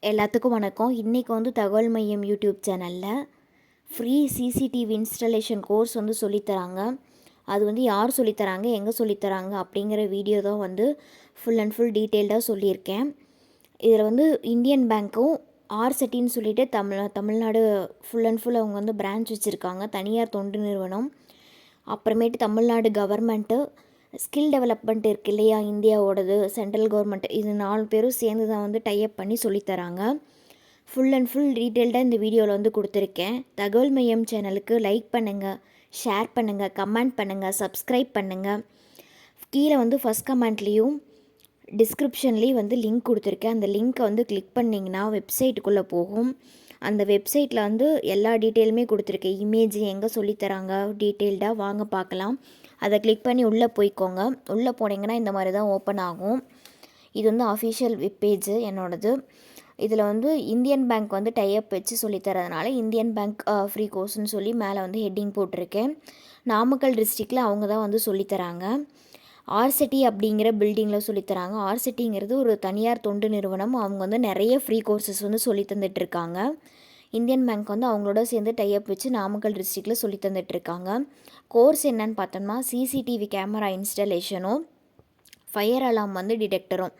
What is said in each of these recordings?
எல்லாத்துக்கும் வணக்கம். இன்றைக்கி வந்து தகவல் மையம் யூடியூப் சேனலில் ஃப்ரீ சிசிடிவி இன்ஸ்டலேஷன் கோர்ஸ் வந்து சொல்லித்தராங்க. அது வந்து யார் சொல்லித்தராங்க, எங்கே சொல்லித்தராங்க அப்படிங்கிற வீடியோ தான் வந்து ஃபுல் அண்ட் ஃபுல் டீட்டெயில்டாக சொல்லியிருக்கேன். இதில் வந்து இந்தியன் பேங்க்கும் ஆர்செட்டின்னு சொல்லிட்டு தமிழ்நாடு ஃபுல் அண்ட் ஃபுல் அவங்க வந்து பிரான்ச் வச்சுருக்காங்க, தனியார் தொண்டு நிறுவனம். அப்புறமேட்டு தமிழ்நாடு கவர்மெண்ட்டு ஸ்கில் டெவலப்மெண்ட் இருக்குது இல்லையா, இந்தியாவோடது, சென்ட்ரல் கவர்மெண்ட், இது 4 பேரும் சேர்ந்து தான் வந்து டைப் பண்ணி சொல்லித்தராங்க. ஃபுல் அண்ட் ஃபுல் டீட்டெயில்டாக இந்த வீடியோவில் வந்து கொடுத்துருக்கேன். தகவல் மையம் சேனலுக்கு லைக் பண்ணுங்கள், ஷேர் பண்ணுங்கள், கமெண்ட் பண்ணுங்கள், சப்ஸ்கிரைப் பண்ணுங்கள். கீழே வந்து ஃபஸ்ட் கமெண்ட்லேயும் டிஸ்கிரிப்ஷன்லேயும் வந்து லிங்க் கொடுத்துருக்கேன். அந்த லிங்க்கை வந்து கிளிக் பண்ணிங்கன்னா வெப்சைட்டுக்குள்ளே போகும். அந்த வெப்சைட்டில் வந்து எல்லா டீட்டெயிலுமே கொடுத்துருக்கேன். இமேஜ் எங்கே சொல்லித்தராங்க டீட்டெயில்டாக வாங்க பார்க்கலாம். அதை கிளிக் பண்ணி உள்ளே போய்க்கோங்க. உள்ளே போனீங்கன்னா இந்த மாதிரி தான் ஓப்பன் ஆகும். இது வந்து அஃபிஷியல் வெப்பேஜு என்னோடது. இதில் வந்து இந்தியன் பேங்க் வந்து டைப் வச்சு சொல்லித்தரதுனால இந்தியன் பேங்க் ஃப்ரீ கோர்ஸ்னு சொல்லி மேலே வந்து ஹெட்டிங் போட்டிருக்கேன். நாமக்கல் டிஸ்ட்ரிக்டில் அவங்க தான் வந்து சொல்லித்தராங்க. ஆர்செட்டி அப்படிங்கிற பில்டிங்கில் சொல்லித்தராங்க. ஆர்செட்டிங்கிறது ஒரு தனியார் தொண்டு நிறுவனம். அவங்க வந்து நிறைய ஃப்ரீ கோர்சஸ் வந்து சொல்லி தந்துட்டுருக்காங்க. இந்தியன் பேங்க் வந்து அவங்களோட சேர்ந்து டைப் வச்சு நாமக்கல் டிஸ்ட்ரிக்டில் சொல்லி தந்துட்டுருக்காங்க. கோர்ஸ் என்னன்னு பார்த்தோம்னா சிசிடிவி கேமரா இன்ஸ்டலேஷனும் ஃபயர் அலாம் வந்து டிடெக்டரும்.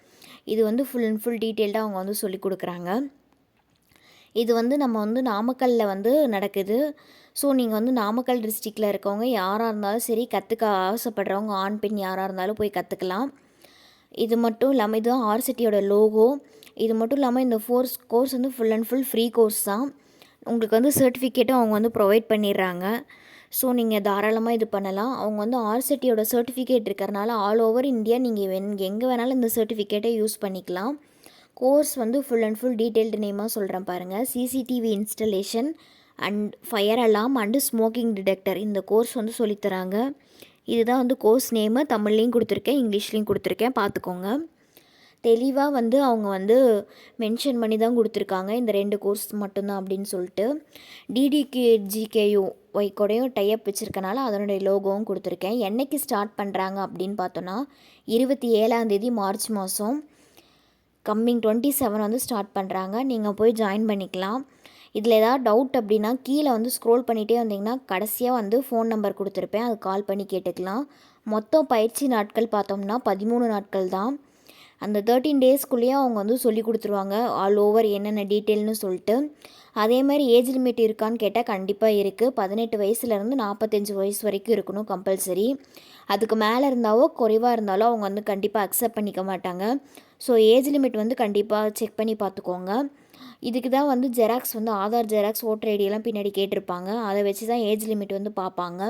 இது வந்து ஃபுல் அண்ட் ஃபுல் டீட்டெயில்டாக அவங்க வந்து சொல்லி கொடுக்குறாங்க. இது வந்து நம்ம வந்து நாமக்கல்லில் வந்து நடக்குது. ஸோ நீங்கள் வந்து நாமக்கல் டிஸ்ட்ரிக்டில் இருக்கவங்க யாராக இருந்தாலும் சரி, கற்றுக்க ஆசைப்படுறவங்க ஆண் பெண் யாராக இருந்தாலும் போய் கற்றுக்கலாம். இது மட்டும் இல்லாமல் இதுதான் ஆர்சிட்டியோட லோகோ. இது மட்டும் இல்லாமல் இந்த கோர்ஸ் வந்து full and full free course தான். உங்களுக்கு வந்து சர்டிஃபிகேட்டும் அவங்க வந்து ப்ரொவைட் பண்ணிடுறாங்க. ஸோ நீங்கள் தாராளமாக இது பண்ணலாம். அவங்க வந்து ஆர்சிட்டியோட சர்டிஃபிகேட் இருக்கிறனால ஆல் ஓவர் இந்தியா நீங்கள் எங்கே வேணாலும் இந்த சர்டிஃபிகேட்டை யூஸ் பண்ணிக்கலாம். கோர்ஸ் வந்து ஃபுல் அண்ட் ஃபுல் டீட்டெயில்டு நேமாக சொல்கிறேன் பாருங்கள். CCTV installation and fire alarm and smoking detector இந்த கோர்ஸ் வந்து சொல்லித்தராங்க. இதுதான் வந்து கோர்ஸ் நேமு. தமிழ்லேயும் கொடுத்துருக்கேன், இங்கிலீஷ்லேயும் கொடுத்துருக்கேன், பார்த்துக்கோங்க. தெளிவாக வந்து அவங்க வந்து மென்ஷன் பண்ணி தான் கொடுத்துருக்காங்க, இந்த 2 கோர்ஸ் மட்டும்தான் அப்படின்னு சொல்லிட்டு. டிடிகேஜிகேயு கூடயும் டைப் வச்சுருக்கனால அதனுடைய லோகோவும் கொடுத்துருக்கேன். என்றைக்கு ஸ்டார்ட் பண்ணுறாங்க அப்படின்னு பார்த்தோன்னா 27 மார்ச் மாதம் கம்மிங் 27 வந்து ஸ்டார்ட் பண்ணுறாங்க. நீங்கள் போய் ஜாயின் பண்ணிக்கலாம். இதில் ஏதாவது டவுட் அப்படின்னா கீழே வந்து ஸ்க்ரோல் பண்ணிகிட்டே வந்தீங்கன்னா கடைசியாக வந்து ஃபோன் நம்பர் கொடுத்துருப்பேன், அது கால் பண்ணி கேட்டுக்கலாம். மொத்தம் பயிற்சி நாட்கள் பார்த்தோம்னா 13 நாட்கள் தான். அந்த 13 டேஸ்க்குள்ளேயே அவங்க வந்து சொல்லி கொடுத்துருவாங்க ஆல் ஓவர் என்னென்ன டீட்டெயில்னு சொல்லிட்டு. அதே மாதிரி ஏஜ் லிமிட் இருக்கான்னு கேட்டால் கண்டிப்பாக இருக்குது. 18 வயசுலேருந்து 45 வயசு வரைக்கும் இருக்கணும் கம்பல்சரி. அதுக்கு மேலே இருந்தாவோ குறைவாக இருந்தாலும் அவங்க வந்து கண்டிப்பாக அக்செப்ட் பண்ணிக்க மாட்டாங்க. ஸோ ஏஜ் லிமிட் வந்து கண்டிப்பாக செக் பண்ணி பார்த்துக்கோங்க. இதுக்கு தான் வந்து ஜெராக்ஸ் வந்து ஆதார் ஜெராக்ஸ், ஓட்டர் ஐடியெல்லாம் பின்னாடி கேட்டிருப்பாங்க. அதை வச்சு தான் ஏஜ் லிமிட் வந்து பார்ப்பாங்க.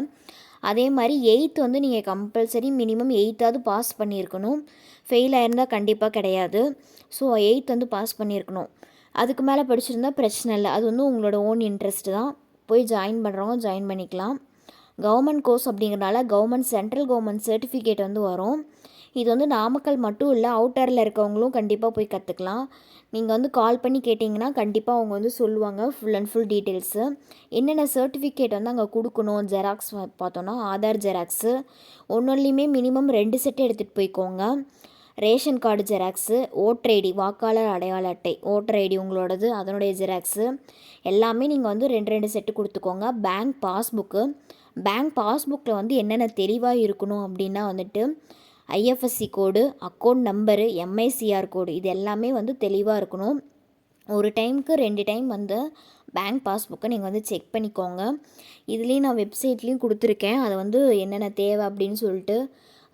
அதே மாதிரி 8th வந்து நீங்கள் கம்பல்சரி மினிமம் 8th பாஸ் பண்ணியிருக்கணும். ஃபெயில் ஆயிருந்தால் கண்டிப்பாக கிடையாது. ஸோ 8th வந்து பாஸ் பண்ணியிருக்கணும். அதுக்கு மேலே படிச்சிருந்தா பிரச்சனை இல்லை. அது வந்து உங்களோட ஓன் இன்ட்ரெஸ்ட்டு தான். போய் ஜாயின் பண்ணுறவங்க ஜாயின் பண்ணிக்கலாம். கவர்மெண்ட் கோர்ஸ் அப்படிங்கிறனால சென்ட்ரல் கவர்மெண்ட் சர்டிஃபிகேட் வந்து வரும். இது வந்து நாமக்கல் மட்டும் இல்லை, அவுட்டரில் இருக்கவங்களும் கண்டிப்பாக போய் கற்றுக்கலாம். நீங்கள் வந்து கால் பண்ணி கேட்டிங்கன்னா கண்டிப்பாக அவங்க வந்து சொல்லுவாங்க ஃபுல் அண்ட் ஃபுல் டீட்டெயில்ஸு. என்னென்ன சர்டிஃபிகேட் வந்து அங்கே கொடுக்கணும், ஜெராக்ஸ் பார்த்தோன்னா ஆதார் ஜெராக்ஸு ஒன்றுலேயுமே மினிமம் 2 செட்டு எடுத்துகிட்டு போய்க்கோங்க. Ration card xerox, voter ID, வாக்காளர் அடையாள அட்டை, ஓட்டர் ஐடி உங்களோடது, அதனுடைய ஜெராக்ஸு எல்லாமே நீங்கள் வந்து 2 செட்டு கொடுத்துக்கோங்க. பேங்க் பாஸ்புக்கில் வந்து என்னென்ன தெளிவாக இருக்கணும் அப்படின்னா வந்துட்டு ஐஎஃப்எஸ்சி கோடு, அக்கௌண்ட் நம்பரு, எம்ஐசிஆர் கோடு, இது எல்லாமே வந்து தெளிவாக இருக்கணும். ஒரு டைமுக்கு 2 டைம் வந்து பேங்க் பாஸ்புக்கை நீங்கள் வந்து செக் பண்ணிக்கோங்க. இதுலேயும் நான் வெப்சைட்லேயும் கொடுத்துருக்கேன், அதை வந்து என்னென்ன தேவை அப்படின்னு சொல்லிட்டு.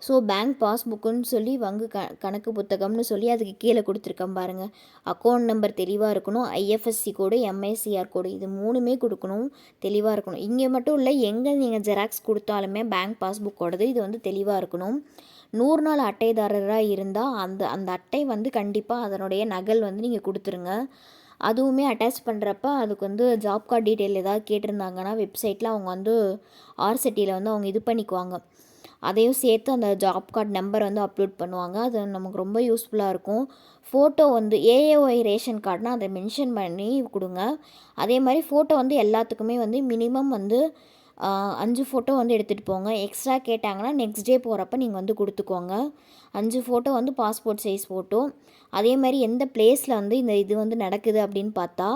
ஸோ பேங்க் பாஸ்புக்குன்னு சொல்லி வங்கு கணக்கு புத்தகம்னு சொல்லி அதுக்கு கீழே கொடுத்துருக்கேன் பாருங்கள். அக்கௌண்ட் நம்பர் தெளிவாக இருக்கணும், ஐஎஃப்எஸ்சி கோடு, எம்ஐசிஆர் கோடு, இது 3மே கொடுக்கணும், தெளிவாக இருக்கணும். இங்கே மட்டும் இல்லை, எங்கே நீங்கள் ஜெராக்ஸ் கொடுத்தாலுமே பேங்க் பாஸ்புக்கோடது இது வந்து தெளிவாக இருக்கணும். 100 நாள் அட்டைதாரராக இருந்தால் அந்த அட்டை வந்து கண்டிப்பாக அதனுடைய நகல் வந்து நீங்கள் கொடுத்துருங்க. அதுவுமே அட்டாச் பண்ணுறப்ப அதுக்கு வந்து ஜாப் கார்டு டீட்டெயில் ஏதாவது கேட்டிருந்தாங்கன்னா வெப்சைட்டில் அவங்க வந்து ஆர்சிட்டியில் வந்து அவங்க இது பண்ணிக்குவாங்க. அதையும் சேர்த்து அந்த ஜாப் கார்டு நம்பர் வந்து அப்லோட் பண்ணுவாங்க. அது நமக்கு ரொம்ப யூஸ்ஃபுல்லாக இருக்கும். ஃபோட்டோ வந்து ஏஏஒய் ரேஷன் கார்டுனால் அதை மென்ஷன் பண்ணி கொடுங்க. அதே மாதிரி ஃபோட்டோ வந்து எல்லாத்துக்குமே வந்து மினிமம் வந்து 5 ஃபோட்டோ வந்து எடுத்துகிட்டு போங்க. எக்ஸ்ட்ரா கேட்டாங்கன்னா நெக்ஸ்ட் டே போகிறப்ப நீங்கள் வந்து கொடுத்துக்கோங்க. 5 ஃபோட்டோ வந்து பாஸ்போர்ட் சைஸ் ஃபோட்டோ. அதே மாதிரி எந்த பிளேஸில் வந்து இது வந்து நடக்குது அப்படின்னு பார்த்தா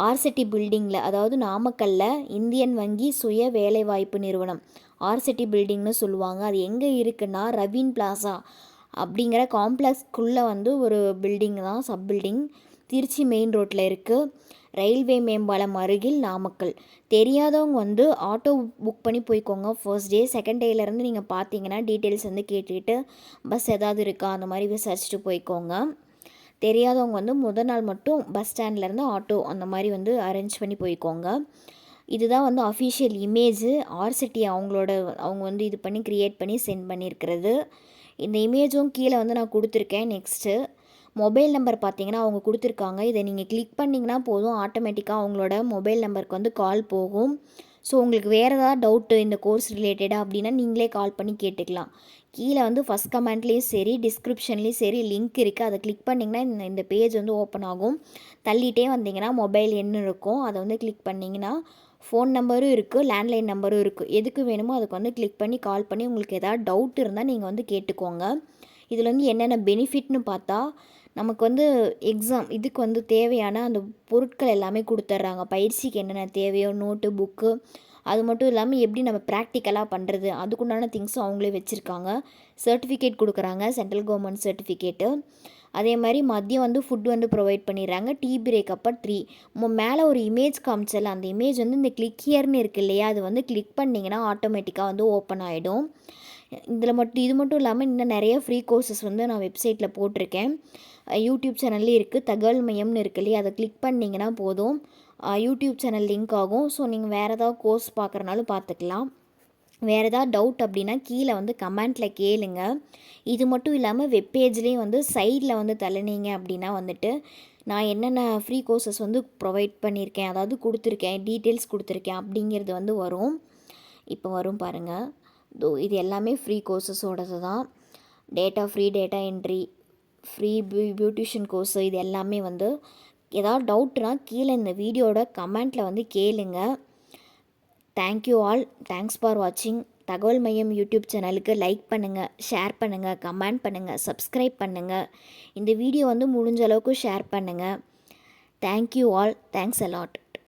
ஆர்சிட்டி பில்டிங்கில், அதாவது நாமக்கல்லில் இந்தியன் வங்கி சுய வேலைவாய்ப்பு நிறுவனம் ஆர்சிட்டி பில்டிங்னு சொல்லுவாங்க. அது எங்கே இருக்குன்னா ரவீன் பிளாசா அப்படிங்கிற காம்ப்ளெக்ஸ்க்குள்ளே வந்து ஒரு பில்டிங் தான், சப் பில்டிங். திருச்சி மெயின் ரோட்டில் இருக்குது. ரயில்வே மேம்பாலம் அருகில் நாமக்கல். தெரியாதவங்க வந்து ஆட்டோ புக் பண்ணி போய்க்கோங்க. ஃபர்ஸ்ட் டே செகண்ட் டேலேருந்து நீங்கள் பார்த்தீங்கன்னா டீட்டெயில்ஸ் வந்து கேட்டுக்கிட்டு பஸ் ஏதாவது இருக்கா அந்த மாதிரி விசாரிச்சுட்டு போய்க்கோங்க. தெரியாதவங்க வந்து முதல் நாள் மட்டும் பஸ் ஸ்டாண்ட்லேருந்து ஆட்டோ அந்த மாதிரி வந்து அரேஞ்ச் பண்ணி போய்க்கோங்க. இதுதான் வந்து அஃபிஷியல் இமேஜு ஆர்சிட்டி அவங்க வந்து இது பண்ணி க்ரியேட் பண்ணி சென்ட் பண்ணியிருக்கிறது. இந்த இமேஜும் கீழே வந்து நான் கொடுத்துருக்கேன். நெக்ஸ்ட்டு மொபைல் நம்பர் பார்த்தீங்கன்னா அவங்க கொடுத்துருக்காங்க. இதை நீங்கள் கிளிக் பண்ணிங்கன்னா போதும், ஆட்டோமேட்டிக்காக அவங்களோட மொபைல் நம்பருக்கு வந்து கால் போகும். ஸோ உங்களுக்கு வேறு ஏதாவது டவுட்டு இந்த கோர்ஸ் ரிலேட்டடாக அப்படின்னா நீங்களே கால் பண்ணி கேட்டுக்கலாம். கீழே வந்து ஃபஸ்ட் கமெண்ட்லேயும் சரி டிஸ்கிரிப்ஷன்லேயும் சரி லிங்க் இருக்குது. அதை கிளிக் பண்ணிங்கன்னா இந்த பேஜ் வந்து ஓப்பன் ஆகும். தள்ளிகிட்டே வந்தீங்கன்னா மொபைல் எண் இருக்கும். அதை வந்து கிளிக் பண்ணிங்கன்னா ஃபோன் நம்பரும் இருக்குது, லேண்ட்லைன் நம்பரும் இருக்குது. எதுக்கு வேணுமோ அதுக்கு வந்து கிளிக் பண்ணி கால் பண்ணி உங்களுக்கு ஏதாவது டவுட் இருந்தால் நீங்கள் வந்து கேட்டுக்கோங்க. இதில் வந்து என்னென்ன பெனிஃபிட்னு பார்த்தா நமக்கு வந்து இதுக்கு வந்து தேவையான அந்த பொருட்கள் எல்லாமே கொடுத்துட்றாங்க. பயிற்சிக்கு என்னென்ன தேவையோ நோட்டு புக்கு, அது மட்டும் இல்லாமல் எப்படி நம்ம ப்ராக்டிக்கலாக பண்ணுறது அதுக்குண்டான திங்ஸும் அவங்களே வச்சுருக்காங்க. சர்டிஃபிகேட் கொடுக்குறாங்க, சென்ட்ரல் கவர்மெண்ட் சர்டிஃபிகேட்டு. அதே மாதிரி மதியம் வந்து ஃபுட் வந்து ப்ரொவைட் பண்ணிடுறாங்க. டீ பிரேக் அப்போ 3 மேலே ஒரு இமேஜ் காமிச்சல, அந்த இமேஜ் வந்து இந்த கிளிக் ஹியர்னு இருக்குது இல்லையா, அது வந்து கிளிக் பண்ணிங்கன்னா ஆட்டோமேட்டிக்காக வந்து ஓப்பன் ஆகிடும். இது மட்டும் இல்லாமல் இன்னும் நிறைய ஃப்ரீ கோர்சஸ் வந்து நான் வெப்சைட்டில் போட்டிருக்கேன். யூடியூப் சேனல்லே இருக்குது. தகவல் மையம்னு இருக்கு இல்லையா, அதை கிளிக் பண்ணிங்கன்னா போதும் யூடியூப் சேனல் லிங்க் ஆகும். ஸோ நீங்கள் வேறு ஏதாவது கோர்ஸ் பார்க்குறனாலும் பார்த்துக்கலாம். வேறு ஏதாவது டவுட் அப்படின்னா கீழே வந்து கமெண்ட்டில் கேளுங்க. இது மட்டும் இல்லாமல் வெப்பேஜ்லேயும் வந்து சைடில் வந்து தள்ளினீங்க அப்படின்னா வந்துட்டு நான் என்னென்ன ஃப்ரீ கோர்சஸ் வந்து ப்ரொவைட் பண்ணியிருக்கேன், அதாவது கொடுத்துருக்கேன், டீட்டெயில்ஸ் கொடுத்துருக்கேன் அப்படிங்கிறது வந்து வரும். இப்போ வரும் பாருங்கள். இது எல்லாமே ஃப்ரீ கோர்சஸோடது தான். Free data entry, free beautician course, இது எல்லாமே வந்து ஏதாவது டவுட்னா கீழே இந்த வீடியோட கமெண்ட்டில் வந்து கேளுங்க. Thank you all. தேங்க்ஸ் ஃபார் வாட்சிங். தகவல் மையம் யூடியூப் சேனலுக்கு லைக் பண்ணுங்கள், ஷேர் பண்ணுங்கள், கமெண்ட் பண்ணுங்கள், சப்ஸ்கிரைப் பண்ணுங்கள். இந்த வீடியோ வந்து முடிஞ்ச அளவுக்கு ஷேர் பண்ணுங்கள். Thank you all. Thanks a lot.